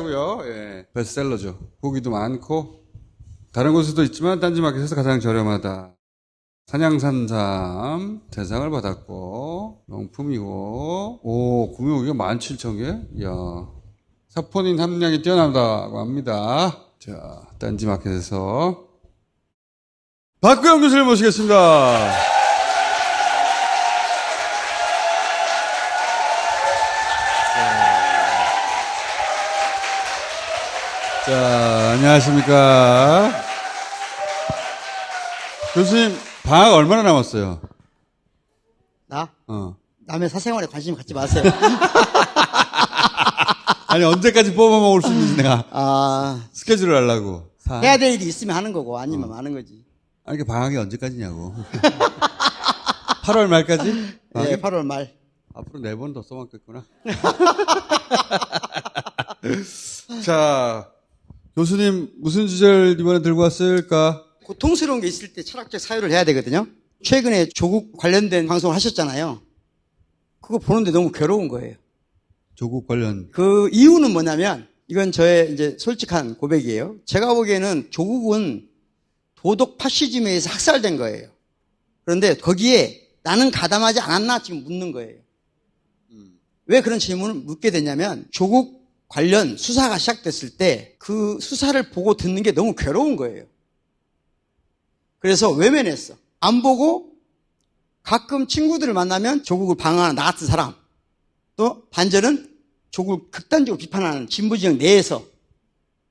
하고요. 예. 베스트셀러죠. 후기도 많고 다른 곳에도 있지만 딴지마켓에서 가장 저렴하다. 산양산삼 대상을 받았고 명품이고 오 구매후기가 17,000개. 이야. 사포닌 함량이 뛰어나다고 합니다. 자, 딴지마켓에서 박구영 교수를 모시겠습니다. 자, 안녕하십니까. 교수님, 방학 얼마나 남았어요? 나? 어. 남의 사생활에 관심 갖지 마세요. 아니, 언제까지 뽑아먹을 수 있는지 내가 스케줄을 하려고. 해야 될 일이 있으면 하는 거고, 아니면 하는 거지. 아니, 방학이 언제까지냐고. 8월 말까지? 네, 8월 말. 앞으로 4번 더 써먹겠구나. 자, 교수님, 무슨 주제를 이번에 들고 왔을까? 고통스러운 게 있을 때 철학적 사유를 해야 되거든요. 최근에 조국 관련된 방송을 하셨잖아요. 그거 보는데 너무 괴로운 거예요. 조국 관련. 그 이유는 뭐냐면, 이건 저의 이제 솔직한 고백이에요. 제가 보기에는 조국은 도덕 파시즘에 의해서 학살된 거예요. 그런데 거기에 나는 가담하지 않았나 지금 묻는 거예요. 왜 그런 질문을 묻게 됐냐면, 조국 관련 수사가 시작됐을 때 그 수사를 보고 듣는 게 너무 괴로운 거예요. 그래서 외면했어. 안 보고 가끔 친구들을 만나면 조국을 방어하는 나 같은 사람, 또 반전은 조국을 극단적으로 비판하는 진보진영 내에서,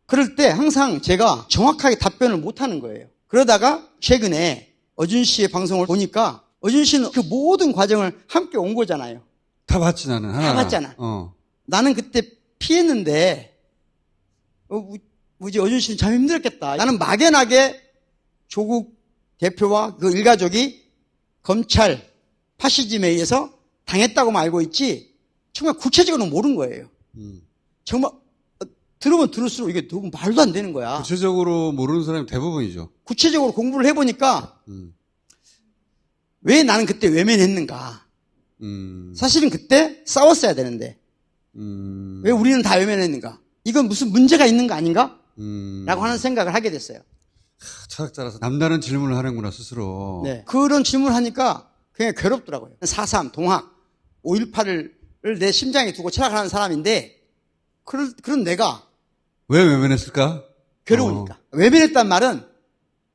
그럴 때 항상 제가 정확하게 답변을 못하는 거예요. 그러다가 최근에 어준 씨의 방송을 보니까 어준 씨는 그 모든 과정을 함께 온 거잖아요. 다 봤지 나는. 하나. 다 봤잖아. 나는 그때 피했는데 뭐지 어준 씨는 참 힘들었겠다. 나는 막연하게 조국 대표와 그 일가족이 검찰 파시즘에 의해서 당했다고만 알고 있지 정말 구체적으로는 모르는 거예요. 정말 들으면 들을수록 이게 너무 말도 안 되는 거야. 구체적으로 모르는 사람이 대부분이죠. 구체적으로 공부를 해보니까 왜 나는 그때 외면했는가. 사실은 그때 싸웠어야 되는데 왜 우리는 다 외면했는가. 이건 무슨 문제가 있는 거 아닌가? 라고 하는 생각을 하게 됐어요. 철학자라서 남다른 질문을 하는구나 스스로. 네. 그런 질문을 하니까 굉장히 괴롭더라고요. 4.3 동학 5.18을 내 심장에 두고 철학하는 사람인데 그런 내가 왜 외면했을까? 괴로우니까. 외면했단 말은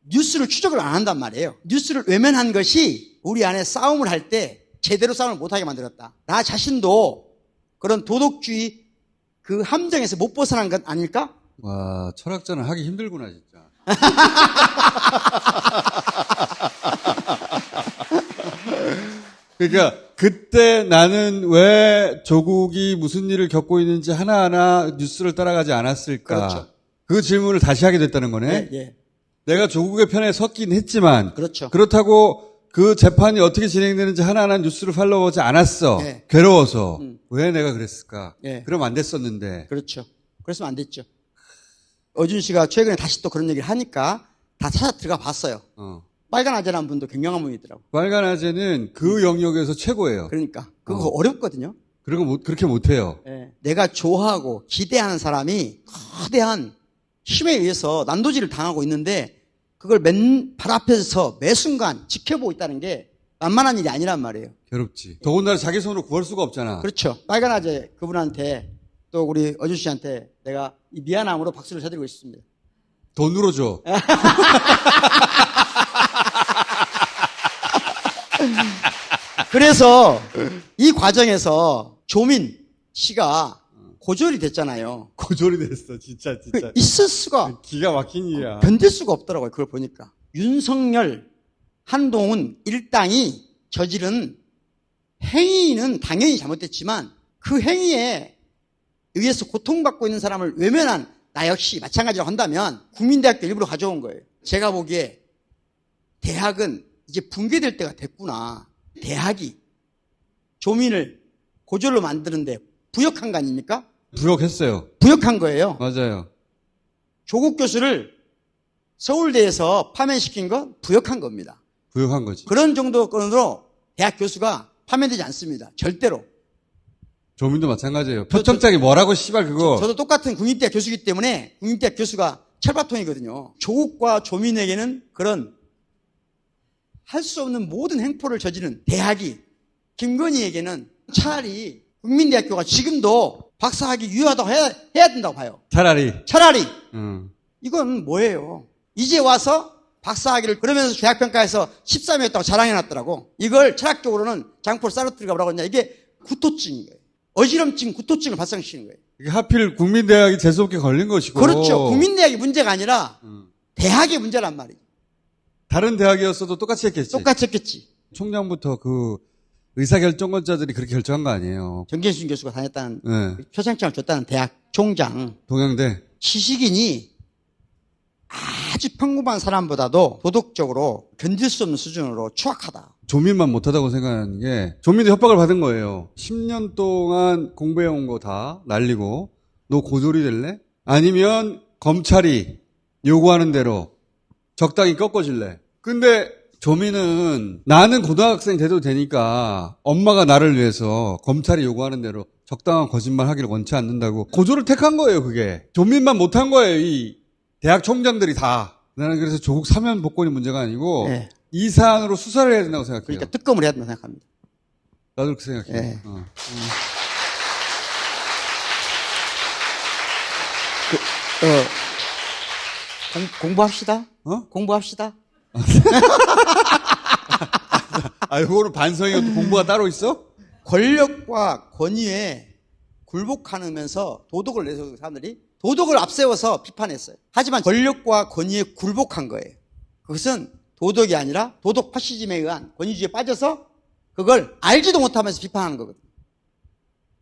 뉴스를 추적을 안 한단 말이에요. 뉴스를 외면한 것이 우리 안에 싸움을 할 때 제대로 싸움을 못하게 만들었다. 나 자신도 그런 도덕주의 그 함정에서 못 벗어난 것 아닐까? 와, 철학자는 하기 힘들구나 진짜. 그러니까 그때 나는 왜 조국이 무슨 일을 겪고 있는지 하나하나 뉴스를 따라가지 않았을까? 그렇죠. 그 질문을 다시 하게 됐다는 거네. 예. 내가 조국의 편에 섰긴 했지만 그렇죠. 그렇다고 그 재판이 어떻게 진행되는지 하나하나 뉴스를 팔로우하지 않았어. 예. 괴로워서. 왜 내가 그랬을까? 예. 그럼 안 됐었는데. 그렇죠. 그랬으면 안 됐죠. 어준 씨가 최근에 다시 또 그런 얘기를 하니까 다 찾아 들어가 봤어요. 빨간 아재라는 분도 굉장한 분이더라고요. 빨간 아재는 그 영역에서 최고예요. 그러니까 그거 어렵거든요. 그리고 그렇게 못해요. 예. 내가 좋아하고 기대하는 사람이 거대한 힘에 의해서 난도질을 당하고 있는데 그걸 발 앞에서 매 순간 지켜보고 있다는 게 만만한 일이 아니란 말이에요. 괴롭지. 더군다나 자기 손으로 구할 수가 없잖아. 그렇죠. 빨간 아재 그분한테 또 우리 어준 씨한테 내가 이 미안함으로 박수를 쳐드리고 싶습니다. 돈으로 줘. 그래서 이 과정에서 조민 씨가 고졸이 됐잖아요. 고졸이 됐어, 진짜. 있을 수가 기가 막힌 일이야. 견딜 수가 없더라고요. 그걸 보니까. 윤석열, 한동훈 일당이 저지른 행위는 당연히 잘못됐지만 그 행위에 의해서 고통받고 있는 사람을 외면한 나 역시 마찬가지로 한다면 국민대학교 일부러 가져온 거예요. 제가 보기에 대학은 이제 붕괴될 때가 됐구나. 대학이 조민을 고졸로 만드는데 부역한 거 아닙니까? 부역했어요. 부역한 거예요. 맞아요. 조국 교수를 서울대에서 파면시킨 건 부역한 겁니다. 부역한 거지. 그런 정도 건으로 대학 교수가 파면되지 않습니다. 절대로. 조민도 마찬가지예요. 표창장이 뭐라고 씨발 그거. 저도 똑같은 국립대학 교수이기 때문에 국립대학 교수가 철밥통이거든요. 조국과 조민에게는 그런 할 수 없는 모든 행포를 저지른 대학이 김건희에게는 차라리 국민대학교가 지금도 박사학위 유효하다고 해야 된다고 봐요. 차라리. 이건 뭐예요? 이제 와서 박사학위를 그러면서 대학평가에서 13위였다고 자랑해놨더라고. 이걸 철학적으로는 장포를 싸르뜨리가 뭐라고 했냐. 이게 구토증인 거예요. 어지럼증, 구토증을 발생시키는 거예요. 이게 하필 국민대학이 재수없게 걸린 것이고. 그렇죠. 국민대학이 문제가 아니라 대학의 문제란 말이에요. 다른 대학이었어도 똑같이 했겠지. 똑같이 했겠지. 총장부터 그 의사결정권자들이 그렇게 결정한 거 아니에요. 정계순 교수가 다녔다는 네. 표창장을 줬다는 대학 총장. 동양대. 지식인이 아주 평범한 사람보다도 도덕적으로 견딜 수 없는 수준으로 추악하다. 조민만 못하다고 생각하는 게 조민도 협박을 받은 거예요. 10년 동안 공부해온 거 다 날리고 너 고졸이 될래? 아니면 검찰이 요구하는 대로 적당히 꺾어질래? 근데 조민은 나는 고등학생 돼도 되니까 엄마가 나를 위해서 검찰이 요구하는 대로 적당한 거짓말 하기를 원치 않는다고 고졸을 택한 거예요. 그게 조민만 못한 거예요. 이 대학 총장들이 다. 나는 그래서 조국 사면 복권이 문제가 아니고 네. 이 사안으로 수사를 해야 된다고 생각해요. 그러니까 특검을 해야 된다고 생각합니다. 나도 그렇게 생각해요. 네. 공부합시다. 공부합시다. 아, 이거는 반성이고 또 공부가 따로 있어? 권력과 권위에 굴복하면서 도덕을 내세우는 사람들이 도덕을 앞세워서 비판했어요. 하지만 권력과 권위에 굴복한 거예요. 그것은 도덕이 아니라 도덕 파시즘에 의한 권위주의에 빠져서 그걸 알지도 못하면서 비판하는 거거든요.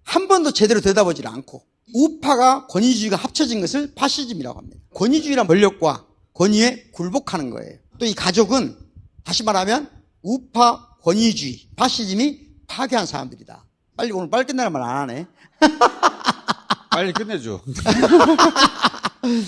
한 번도 제대로 들여다보질 않고 우파가 권위주의가 합쳐진 것을 파시즘이라고 합니다. 권위주의란 권력과 권위에 굴복하는 거예요. 또 이 가족은 다시 말하면 우파 권위주의, 파시즘이 파괴한 사람들이다. 오늘 빨리 끝내란 말 안 하네. 빨리 끝내줘.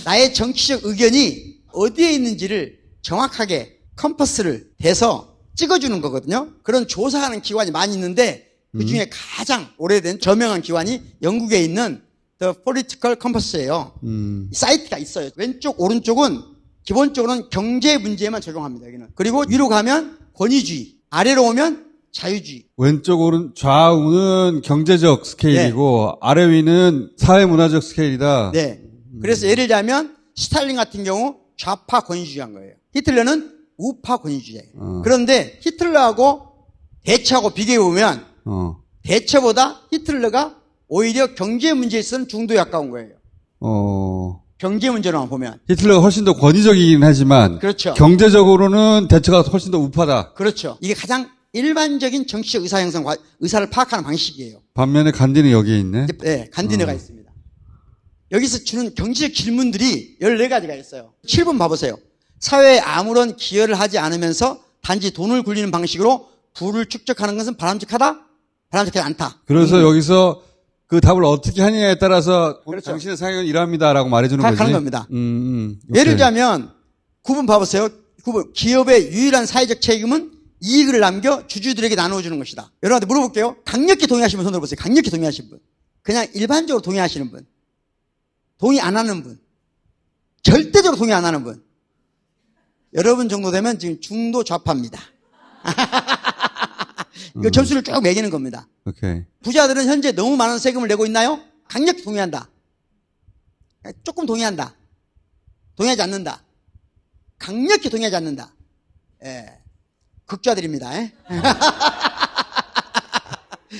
나의 정치적 의견이 어디에 있는지를 정확하게 컴퍼스를 대서 찍어주는 거거든요. 그런 조사하는 기관이 많이 있는데 그 중에 가장 오래된 저명한 기관이 영국에 있는 The Political Compass예요. 사이트가 있어요. 왼쪽, 오른쪽은 기본적으로는 경제 문제에만 적용합니다. 여기는. 그리고 위로 가면 권위주의, 아래로 오면 자유주의. 왼쪽 오른 좌우는 경제적 스케일이고 네. 아래 위는 사회문화적 스케일이다. 네. 그래서 예를 들자면 스탈린 같은 경우 좌파 권위주의한 거예요. 히틀러는 우파 권위주의예요. 그런데 히틀러하고 대처하고 비교해보면 대처보다 히틀러가 오히려 경제 문제에 있어서는 중도에 가까운 거예요. 경제 문제로만 보면. 히틀러가 훨씬 더 권위적이긴 하지만 그렇죠. 경제적으로는 대처가 훨씬 더 우파다. 그렇죠. 이게 가장 일반적인 정치적 의사 형성, 의사를 파악하는 방식이에요. 반면에 간디는 여기에 있네. 네, 간디네가 있습니다. 여기서 주는 경제적 질문들이 14가지가 있어요. 7번 봐보세요. 사회에 아무런 기여를 하지 않으면서 단지 돈을 굴리는 방식으로 부를 축적하는 것은 바람직하다? 바람직하지 않다. 그래서 여기서 그 답을 어떻게 하느냐에 따라서 그렇죠. 당신의 사역은 이러합니다라고 말해주는 거지. 하는 겁니다. 오케이. 예를 들자면 9번 봐보세요. 9번 기업의 유일한 사회적 책임은 이익을 남겨 주주들에게 나누어주는 것이다. 여러분한테 물어볼게요. 강력히 동의하시는 분 손 들어보세요. 강력히 동의하시는 분. 그냥 일반적으로 동의하시는 분. 동의 안 하는 분. 절대적으로 동의 안 하는 분. 여러분 정도 되면 지금 중도 좌파입니다. 이거 점수를 쭉 매기는 겁니다. 오케이. 부자들은 현재 너무 많은 세금을 내고 있나요? 강력히 동의한다. 조금 동의한다. 동의하지 않는다. 강력히 동의하지 않는다. 예. 극좌들입니다. 예?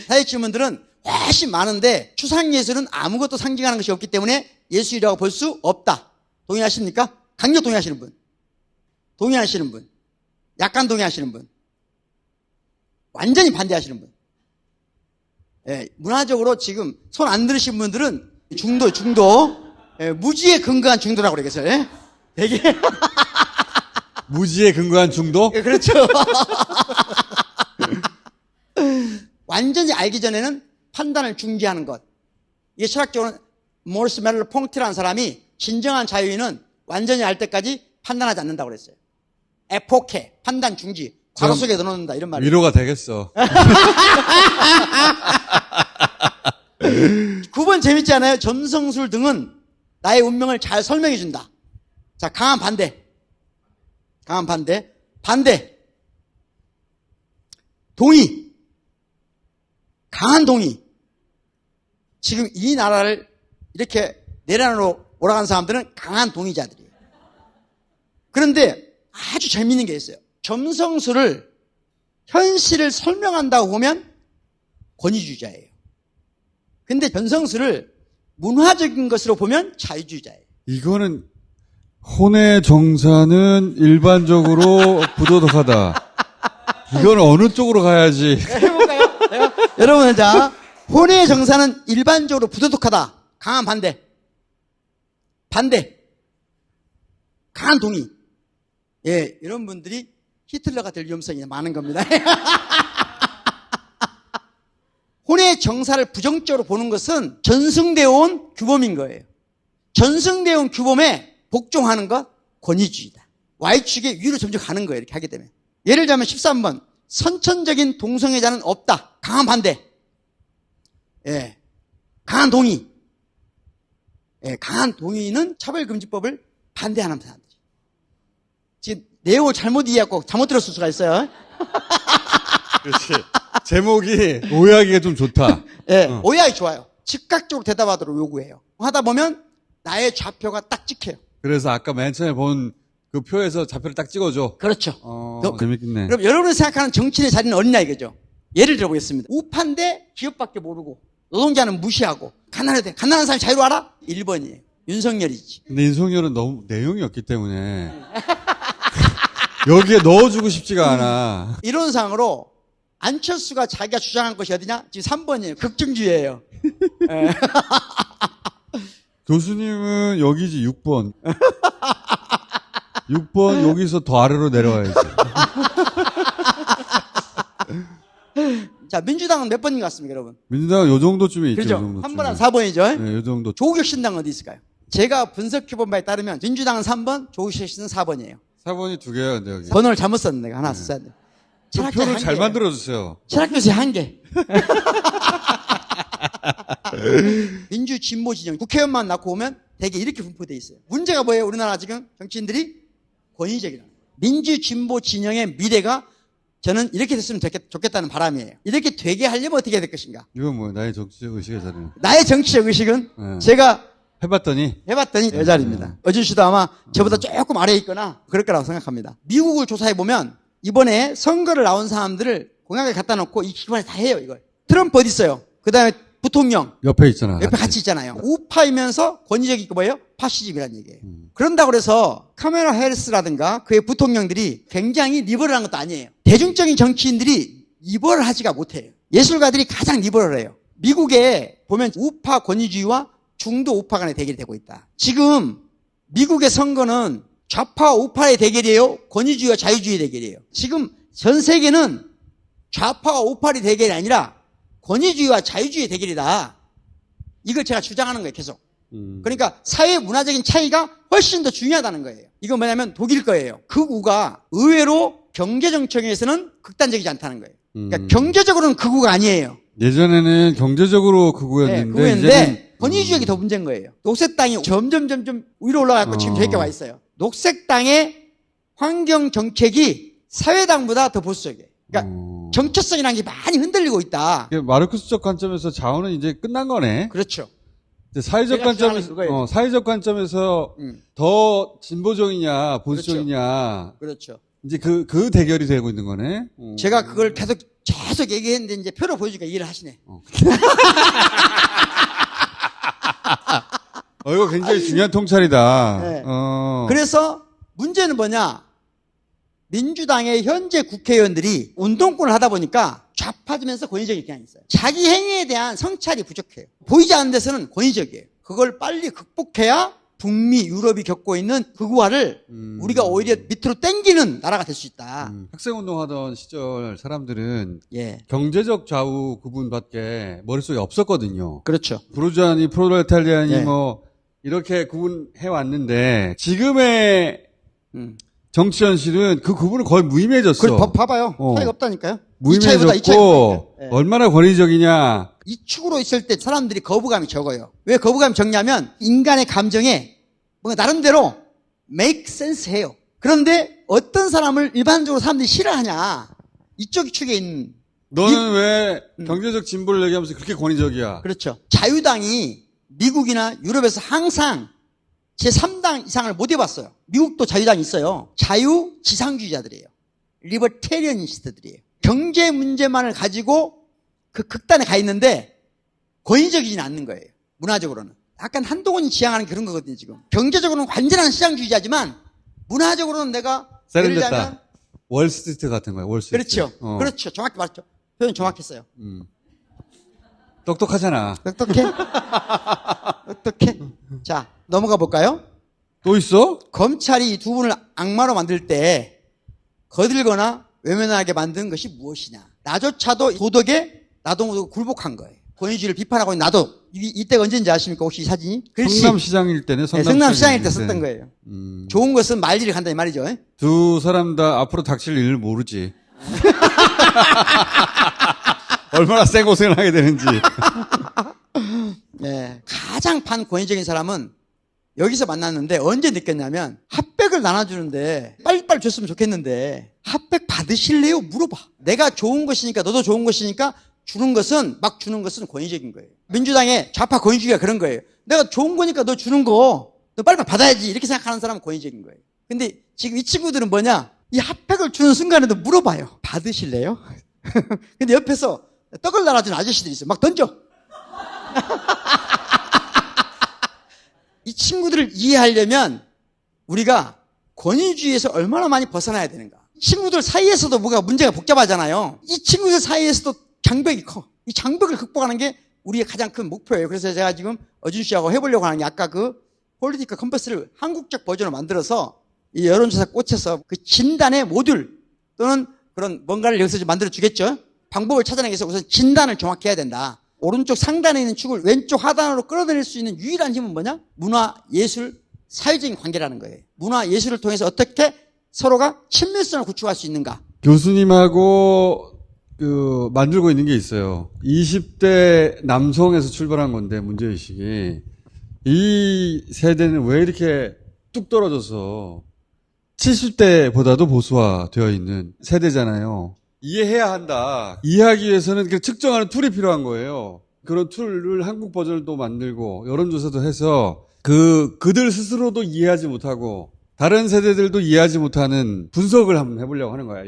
사회 질문들은 훨씬 많은데 추상예술은 아무것도 상징하는 것이 없기 때문에 예술이라고 볼 수 없다. 동의하십니까? 강력 동의하시는 분. 동의하시는 분. 약간 동의하시는 분. 완전히 반대하시는 분. 예, 문화적으로 지금 손 안 들으신 분들은 중도. 예, 무지에 근거한 중도라고 그러겠어요. 예? 되게. 무지에 근거한 중도? 예, 그렇죠. 완전히 알기 전에는 판단을 중지하는 것. 이게 철학적으로는 모리스 멜로 퐁티라는 사람이 진정한 자유인은 완전히 알 때까지 판단하지 않는다고 그랬어요. 에포케, 판단 중지. 괄호 속에 넣어놓는다 이런 말이에요. 위로가 되겠어. 9번 재밌지 않아요? 점성술 등은 나의 운명을 잘 설명해 준다. 자, 강한 반대. 강한 반대. 반대. 동의. 강한 동의. 지금 이 나라를 이렇게 내란으로 오라간 사람들은 강한 동의자들이에요. 그런데 아주 재미있는 게 있어요. 점성술을 현실을 설명한다고 보면 권위주의자예요. 근데 점성술을 문화적인 것으로 보면 자유주의자예요. 이거는 혼의 정사는 일반적으로 부도덕하다. 이건 어느 쪽으로 가야지? 해볼까요? 여러분, 자, 혼의 정사는 일반적으로 부도덕하다. 강한 반대. 반대. 강한 동의. 예, 이런 분들이 히틀러가 될 위험성이 많은 겁니다. 혼의 정사를 부정적으로 보는 것은 전승되어 온 규범인 거예요. 전승되어 온 규범에 복종하는 것, 권위주의다. Y축의 위로 점점 가는 거예요. 이렇게 하게 되면. 예를 들면 13번. 선천적인 동성애자는 없다. 강한 반대. 예. 강한 동의. 예, 강한 동의는 차별금지법을 반대하는 사람들. 지금 내용을 잘못 이해하고 잘못 들었을 수가 있어요. 그렇지. 제목이 오해하기가 좀 좋다. 예, 오해하기 좋아요. 즉각적으로 대답하도록 요구해요. 하다 보면 나의 좌표가 딱 찍혀요. 그래서 아까 맨 처음에 본 그 표에서 좌표를 딱 찍어줘. 그렇죠. 재밌겠네. 그럼 여러분이 생각하는 정치인의 자리는 어디냐 이거죠. 예를 들어보겠습니다. 우파인데 기업밖에 모르고 노동자는 무시하고 가난하대. 가난한 사람이 자유로 알아? 1번이에요. 윤석열이지. 근데 윤석열은 너무 내용이 없기 때문에 여기에 넣어주고 싶지가 않아. 이론상으로 안철수가 자기가 주장한 것이 어디냐? 지금 3번이에요. 극중주의예요. 예. 교수님은 여기지 6번. 6번 여기서 더 아래로 내려와야지. 자, 민주당은 몇 번인 것 같습니까, 여러분? 민주당은 요 정도쯤에 있죠. 그렇죠. 요 정도쯤에. 3번, 4번이죠. 네, 요 정도. 조국혁 신당은 어디 있을까요? 제가 분석해본 바에 따르면 민주당은 3번, 조국혁 씨는 4번이에요. 4번이 두 개야, 근데 여기. 번호를 잘못 썼네. 내가 하나 썼어야 돼. 그 표를 잘 만들어주세요. 철학교수의 한계. 민주 진보 진영 국회의원만 낳고 오면 대개 이렇게 분포되어 있어요. 문제가 뭐예요? 우리나라 지금 정치인들이 권위적이라. 민주 진보 진영의 미래가 저는 이렇게 됐으면 좋겠다는 바람이에요. 이렇게 되게 하려면 어떻게 해야 될 것인가? 이건 뭐 나의 정치적 의식의 자리는. 나의 정치적 의식은 네. 제가 해봤더니 이 자리입니다. 어진 씨도 아마 저보다 조금 아래에 있거나 그럴 거라고 생각합니다. 미국을 조사해보면 이번에 선거를 나온 사람들을 공약에 갖다 놓고 이 기관에 다 해요, 이걸. 트럼프 어디 있어요? 그 다음에 부통령. 옆에 있잖아. 옆에 같이 있잖아요. 우파이면서 권위적이고 뭐예요? 파시즘이라는 얘기예요. 그런다고 그래서 카메라 해리스라든가 그의 부통령들이 굉장히 리버럴한 것도 아니에요. 대중적인 정치인들이 리버럴하지가 못해요. 예술가들이 가장 리버럴해요. 미국에 보면 우파 권위주의와 중도 우파 간의 대결이 되고 있다. 지금 미국의 선거는 좌파 우파의 대결이에요? 권위주의와 자유주의 대결이에요? 지금 전 세계는 좌파와 우파의 대결이 아니라 권위주의와 자유주의의 대결이다. 이걸 제가 주장하는 거예요, 계속. 그러니까 사회 문화적인 차이가 훨씬 더 중요하다는 거예요. 이건 뭐냐면 독일 거예요. 극우가 의외로 경제정책에서는 극단적이지 않다는 거예요. 그러니까 경제적으로는 극우가 아니에요. 예전에는 경제적으로 극우였는데, 네, 극우였는데 권위주의가 더 문제인 거예요. 녹색당이 점점 위로 올라가고 지금 저렇게 와 있어요. 녹색당의 환경정책이 사회당보다 더 보수적이에요. 그러니까 정체성이라는 게 많이 흔들리고 있다. 마르크스적 관점에서 자원은 이제 끝난 거네. 그렇죠. 이제 사회적 관점에서 더 진보적이냐, 보수적이냐. 그렇죠. 이제 그 대결이 되고 있는 거네. 제가 그걸 계속 얘기했는데 이제 표로 보여주니까 이해를 하시네. 이거 굉장히 중요한 통찰이다. 네. 그래서 문제는 뭐냐? 민주당의 현재 국회의원들이 운동권을 하다 보니까 좌파지면서 권위적인 경향이 있어요. 자기 행위에 대한 성찰이 부족해요. 보이지 않는 데서는 권위적이에요. 그걸 빨리 극복해야 북미, 유럽이 겪고 있는 극우화를 우리가 오히려 밑으로 당기는 나라가 될 수 있다. 학생운동하던 시절 사람들은 예, 경제적 좌우 구분밖에 머릿속에 없었거든요. 그렇죠. 부르주아니, 프롤레타리아니 예. 뭐 이렇게 구분해 왔는데 지금의 정치 현실은 그 구분은 거의 무의미해졌어. 그걸 봐봐요. 차이가 없다니까요. 이 차이보다 무의미해졌고 이 차이가 얼마나 권위적이냐. 이 축으로 있을 때 사람들이 거부감이 적어요. 왜 거부감이 적냐면 인간의 감정에 뭔가 나름대로 make sense 해요. 그런데 어떤 사람을 일반적으로 사람들이 싫어하냐. 이쪽 축에 있는. 너는 왜 경제적 진보를 얘기하면서 그렇게 권위적이야? 그렇죠. 자유당이 미국이나 유럽에서 항상 제3당 이상을 못 해봤어요. 미국도 자유당이 있어요. 자유지상주의자들이에요. 리버테리언니스트들이에요. 경제 문제만을 가지고 그 극단에 가 있는데 권위적이지는 않는 거예요. 문화적으로는. 약간 한동훈이 지향하는 그런 거거든요, 지금. 경제적으로는 완전한 시장주의자지만 문화적으로는 내가 예를 들면 세련됐다. 월스트리트 같은 거야, 월스트리트. 그렇죠. 그렇죠. 정확히 말했죠. 표현 정확했어요. 똑똑하잖아. 똑똑해? 똑똑해? 자, 넘어가 볼까요? 또 있어? 검찰이 이 두 분을 악마로 만들 때 거들거나 외면하게 만든 것이 무엇이냐. 나조차도 도덕에 나도 모두 굴복한 거예요. 권위주의를 비판하고 있는 나도. 이때가 언제인지 아십니까? 혹시 이 사진이? 글씨. 성남시장일 때네, 성남시장일 때 썼던 거예요. 좋은 것은 말리를 간다 이 말이죠. 두 사람 다 앞으로 닥칠 일을 모르지. 얼마나 쌩 고생을 하게 되는지. 네. 가장 반권위적인 사람은 여기서 만났는데 언제 느꼈냐면 핫백을 나눠주는데 빨리빨리 줬으면 좋겠는데 핫백 받으실래요? 물어봐. 내가 좋은 것이니까 너도 좋은 것이니까 주는 것은 막 주는 것은 권위적인 거예요. 민주당의 좌파 권위주의가 그런 거예요. 내가 좋은 거니까 너 주는 거 너 빨리빨리 받아야지 이렇게 생각하는 사람은 권위적인 거예요. 근데 지금 이 친구들은 뭐냐? 이 핫백을 주는 순간에도 물어봐요. 받으실래요? 근데 옆에서 떡을 나눠주는 아저씨들이 있어요. 막 던져. 이 친구들을 이해하려면 우리가 권위주의에서 얼마나 많이 벗어나야 되는가. 친구들 사이에서도 뭐가 문제가 복잡하잖아요. 이 친구들 사이에서도 장벽이 커. 이 장벽을 극복하는 게 우리의 가장 큰 목표예요. 그래서 제가 지금 어준 씨하고 해보려고 하는 게 아까 그 폴리티컬 컴퍼스를 한국적 버전으로 만들어서 이 여론조사 꽂혀서 그 진단의 모듈 또는 그런 뭔가를 여기서 좀 만들어 주겠죠. 방법을 찾아내기 위해서 우선 진단을 정확히 해야 된다. 오른쪽 상단에 있는 축을 왼쪽 하단으로 끌어들일 수 있는 유일한 힘은 뭐냐? 문화, 예술, 사회적인 관계라는 거예요. 문화, 예술을 통해서 어떻게 서로가 친밀성을 구축할 수 있는가? 교수님하고 만들고 있는 게 있어요. 20대 남성에서 출발한 건데, 문제의식이. 이 세대는 왜 이렇게 뚝 떨어져서 70대보다도 보수화되어 있는 세대잖아요. 이해해야 한다. 이해하기 위해서는 그 측정하는 툴이 필요한 거예요. 그런 툴을 한국 버전을 또 만들고 여론조사도 해서 그들 스스로도 이해하지 못하고 다른 세대들도 이해하지 못하는 분석을 한번 해보려고 하는 거야.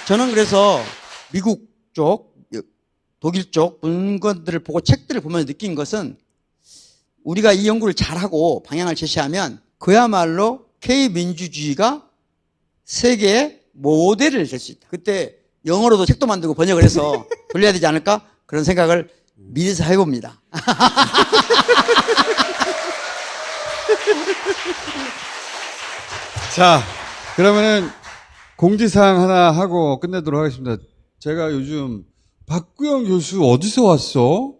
저는 그래서 미국 쪽, 독일 쪽 문건들을 보고 책들을 보면서 느낀 것은 우리가 이 연구를 잘하고 방향을 제시하면 그야말로 K민주주의가 세계의 모델을 될 수 있다. 그때 영어로도 책도 만들고 번역을 해서 돌려야 되지 않을까? 그런 생각을 미리서 해봅니다. 자, 그러면은 공지사항 하나 하고 끝내도록 하겠습니다. 제가 요즘 박구영 교수 어디서 왔어?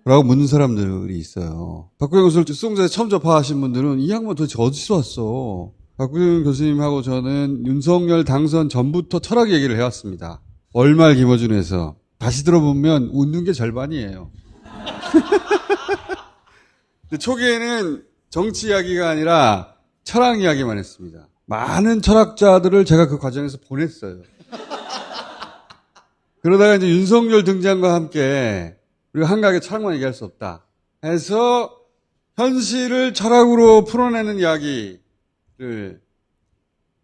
라고 묻는 사람들이 있어요. 박구영 교수를 수동자에 처음 접하신 분들은 이 양반 도대체 어디서 왔어? 박구영 교수님하고 저는 윤석열 당선 전부터 철학 얘기를 해왔습니다. 월말 김어준에서. 다시 들어보면 웃는 게 절반이에요. 근데 초기에는 정치 이야기가 아니라 철학 이야기만 했습니다. 많은 철학자들을 제가 그 과정에서 보냈어요. 그러다가 이제 윤석열 등장과 함께 우리가 한가하게 철학만 얘기할 수 없다 해서 현실을 철학으로 풀어내는 이야기를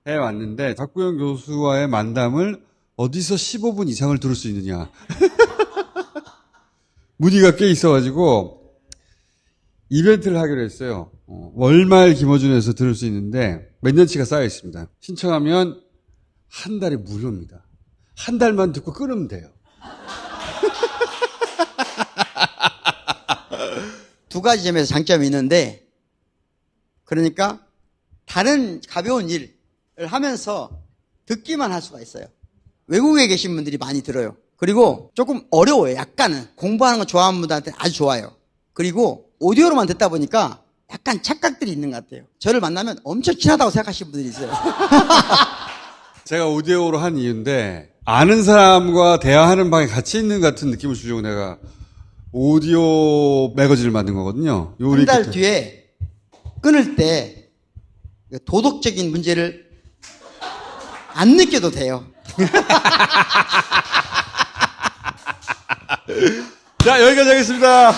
해왔는데 박구영 교수와의 만담을 어디서 15분 이상을 들을 수 있느냐. 문의가 꽤 있어가지고 이벤트를 하기로 했어요. 월말 김어준에서 들을 수 있는데 몇 년치가 쌓여 있습니다. 신청하면 한 달에 무료입니다. 한 달만 듣고 끊으면 돼요. 두 가지 점에서 장점이 있는데 그러니까 다른 가벼운 일을 하면서 듣기만 할 수가 있어요. 외국에 계신 분들이 많이 들어요. 그리고 조금 어려워요. 약간은. 공부하는 거 좋아하는 분들한테 아주 좋아요. 그리고 오디오로만 듣다 보니까 약간 착각들이 있는 것 같아요. 저를 만나면 엄청 친하다고 생각하시는 분들이 있어요. 제가 오디오로 한 이유인데 아는 사람과 대화하는 방에 같이 있는 것 같은 느낌을 주려고 내가 오디오 매거진을 만든 거거든요. 한 달 뒤에 끊을 때 도덕적인 문제를 안 느껴도 돼요. 자, 여기까지 하겠습니다.